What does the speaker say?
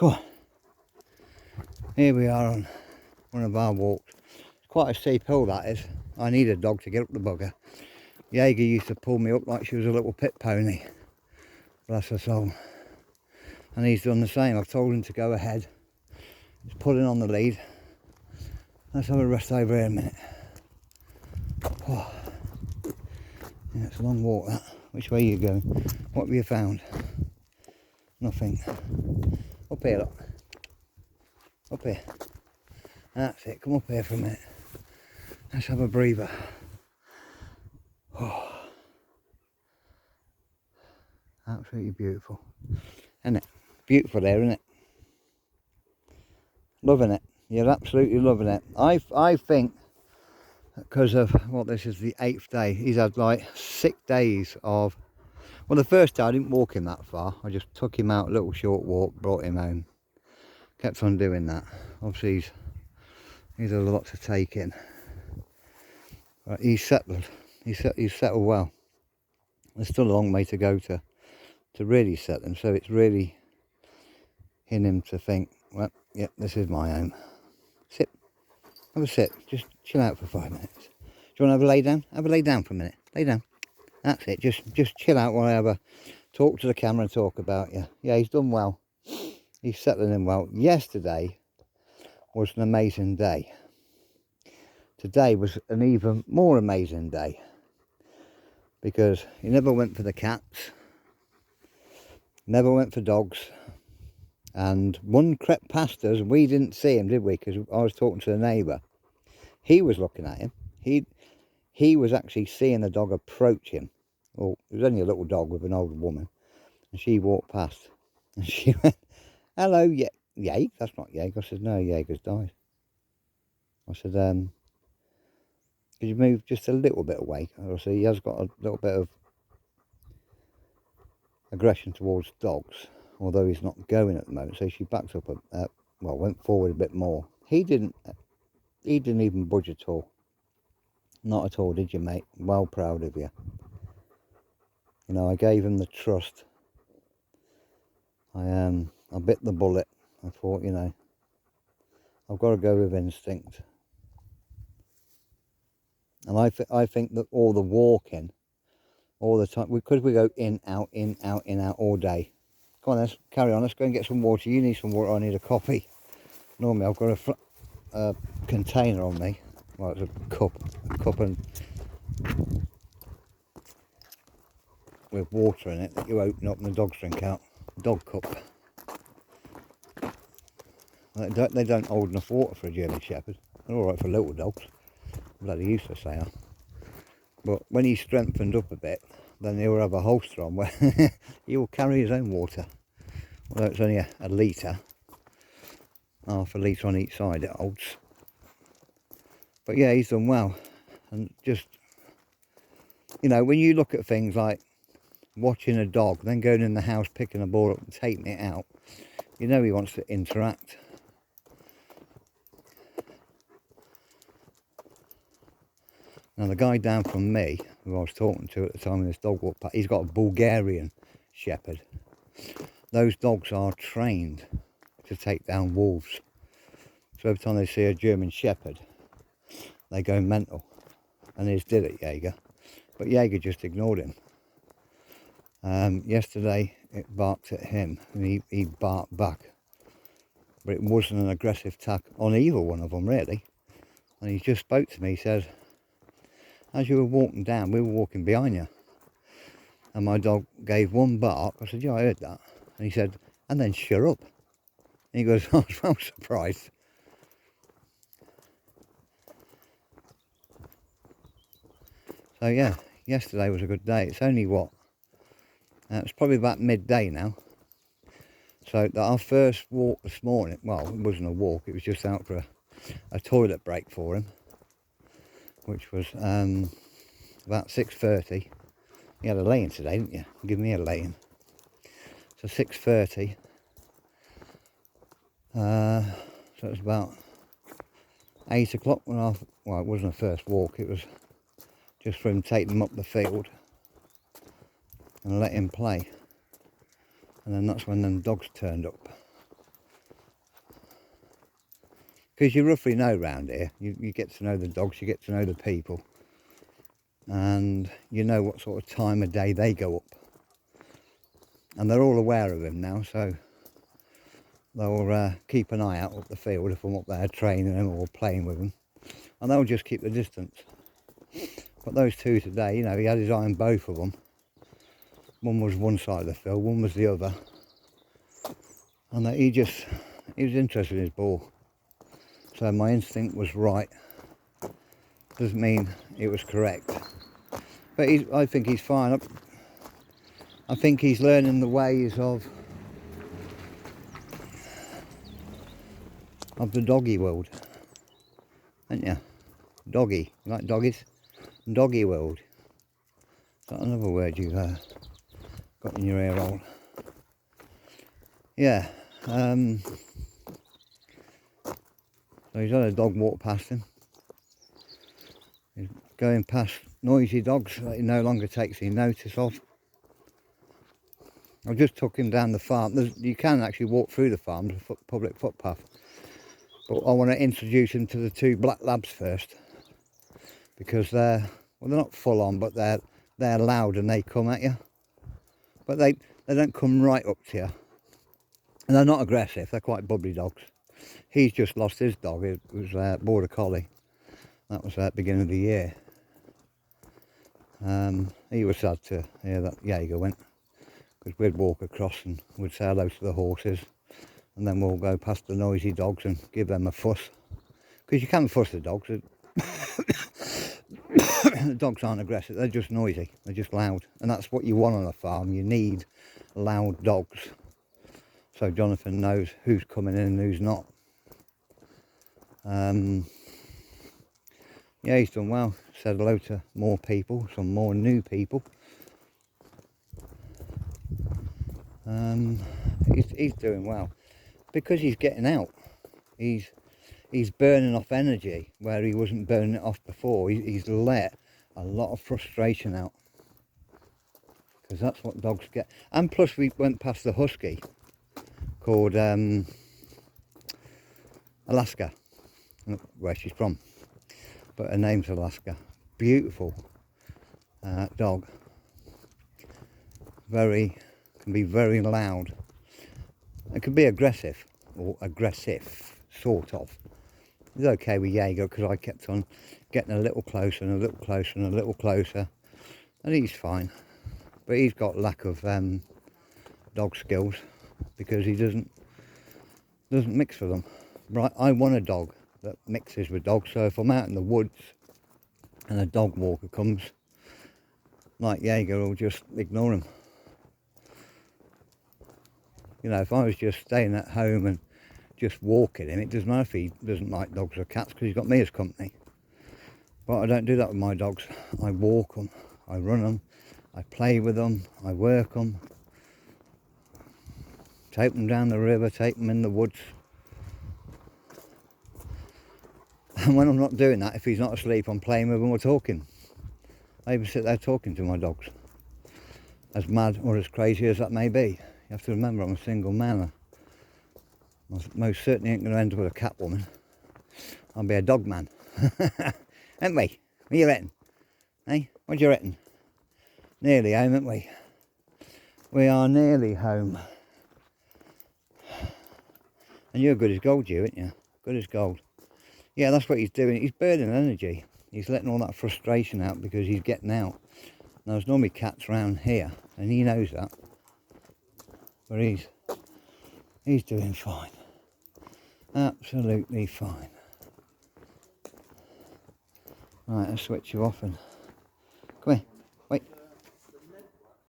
Come on. Here we are on one of our walks. It's quite a steep hill, that is. I need a dog to get up the bugger. Jaeger used to pull me up like she was a little pit pony. Bless her soul. And he's done the same. I've told him to go ahead. He's pulling on the lead. Let's have a rest over here a minute. Oh. Yeah, it's a long walk, that. Which way are you going? What have you found? Nothing. Up here, look. Up here. That's it. Come up here for a minute. Let's have a breather. Oh. Absolutely beautiful. Isn't it? Beautiful there, isn't it? Loving it. You're absolutely loving it. I think because of, well, this is the 8th day. He's had like 6 days of, well, the first day I didn't walk him that far. I just took him out, a little short walk, brought him home. Kept on doing that. Obviously he's a lot to take in. But he's settled. He's settled well. There's still a long way to go to really settle him. So it's really in him to think, well, yeah, this is my home. Sit. Have a sit. Just chill out for 5 minutes. Do you want to have a lay down? Have a lay down for a minute. Lay down. That's it. Just chill out while I have a talk to the camera and talk about you. Yeah, he's done well. He's settling in well. Yesterday was an amazing day. Today was an even more amazing day. Because he never went for the cats. Never went for dogs. And one crept past us. We didn't see him, did we? Because I was talking to the neighbour. He was looking at him. He was actually seeing the dog approach him. Well, it was only a little dog with an old woman. And she walked past. And she went, hello, Jaeger? That's not Jaeger. I said, no, Jaeger's died. I said, could you move just a little bit away? I said, he has got a little bit of aggression towards dogs, although he's not going at the moment. So she backed up, well, went forward a bit more. He didn't even budge at all. Not at all, did you, mate? Well proud of you. You know, I gave him the trust. I bit the bullet. I thought, you know, I've got to go with instinct. And I think that all the walking, all the time, because we go in, out, in, out, in, out all day. Come on, let's carry on. Let's go and get some water. You need some water. I need a coffee. Normally, I've got a container on me. Well, it's a cup and with water in it that you open up and the dogs drink out. Dog cup. They don't hold enough water for a German Shepherd. They're all right for little dogs. Bloody useless they are. But when he's strengthened up a bit, then he'll have a holster on where he will carry his own water. Although it's only a litre. Half a litre on each side it holds. But yeah, he's done well. And just, you know, when you look at things like watching a dog, then going in the house, picking a ball up and taking it out, you know he wants to interact. Now the guy down from me, who I was talking to at the time when this dog walked past, he's got a Bulgarian Shepherd. Those dogs are trained to take down wolves. So every time they see a German Shepherd, they go mental. And his did it, Jaeger. But Jaeger just ignored him. Yesterday it barked at him and he barked back. But it wasn't an aggressive attack on either one of them, really. And he just spoke to me. He said, as you were walking down, we were walking behind you. And my dog gave one bark. I said, yeah, I heard that. And he said, and then shut up. And he goes, I was well surprised. So yeah, yesterday was a good day. It's only what? It's probably about midday now. So our first walk this morning, well, it wasn't a walk, it was just out for a toilet break for him, which was about 6:30. You had a lay-in today, didn't you? Give me a lay-in. So 6:30. So it was about 8 o'clock when well, it wasn't a first walk, it was just for him to take them up the field and let him play. And then that's when them dogs turned up. because you roughly know round here. You get to know the dogs, you get to know the people, and you know what sort of time of day they go up. And they're all aware of him now, so they'll keep an eye out up the field if I'm up there training them or playing with them, and they'll just keep the distance. But those two today, you know, he had his eye on both of them. One was one side of the field, one was the other, and he was interested in his ball. So my instinct was right. Doesn't mean it was correct, but I think he's fine. I think he's learning the ways of the doggy world, aren't you? Doggy, you like doggies? Doggy world. Is that another word you've got in your ear roll? Yeah. So he's had a dog walk past him. He's going past noisy dogs that he no longer takes any notice of. I just took him down the farm. You can actually walk through the farm, there's a public footpath. But I want to introduce him to the two black labs first, because they're not full on, but they're loud and they come at you. But they don't come right up to you. And they're not aggressive, they're quite bubbly dogs. He's just lost his dog. It was a border collie. That was at the beginning of the year. He was sad to hear that Jaeger went, because we'd walk across and we'd say hello to the horses, and then we'll go past the noisy dogs and give them a fuss. Because you can fuss the dogs. The dogs aren't aggressive, they're just noisy, they're just loud. And that's what you want on a farm, you need loud dogs. So Jonathan knows who's coming in and who's not. Yeah, he's done well. Said hello to more people, some more new people. He's doing well because he's getting out. He's burning off energy where he wasn't burning it off before. He's let a lot of frustration out, because that's what dogs get. And plus, we went past the husky called Alaska, where she's from, but her name's Alaska. Beautiful dog. Can be very loud. It can be aggressive, sort of. It's okay with Jaeger, because I kept on getting a little closer and a little closer and a little closer, and he's fine. But he's got lack of dog skills, because he doesn't mix with them. Right, I want a dog that mixes with dogs. So if I'm out in the woods and a dog walker comes, like Jaeger, will just ignore him. You know, if I was just staying at home and just walking him, it doesn't matter if he doesn't like dogs or cats, because he's got me as company. But I don't do that with my dogs. I walk them, I run them, I play with them, I work them, take them down the river, take them in the woods. And when I'm not doing that, if he's not asleep, I'm playing with him or talking. I even sit there talking to my dogs, as mad or as crazy as that may be. You have to remember, I'm a single man. I most certainly ain't going to end up with a cat woman. I'll be a dog man. Ain't we? What you reckon? Hey, what do you reckon? Nearly home, ain't we? We are nearly home. And you're good as gold, you, ain't you? Good as gold. Yeah, that's what he's doing. He's burning energy. He's letting all that frustration out because he's getting out. Now, there's normally cats around here, and he knows that. But he's doing fine. Absolutely fine. Right, I'll switch you off and... Come here. Wait.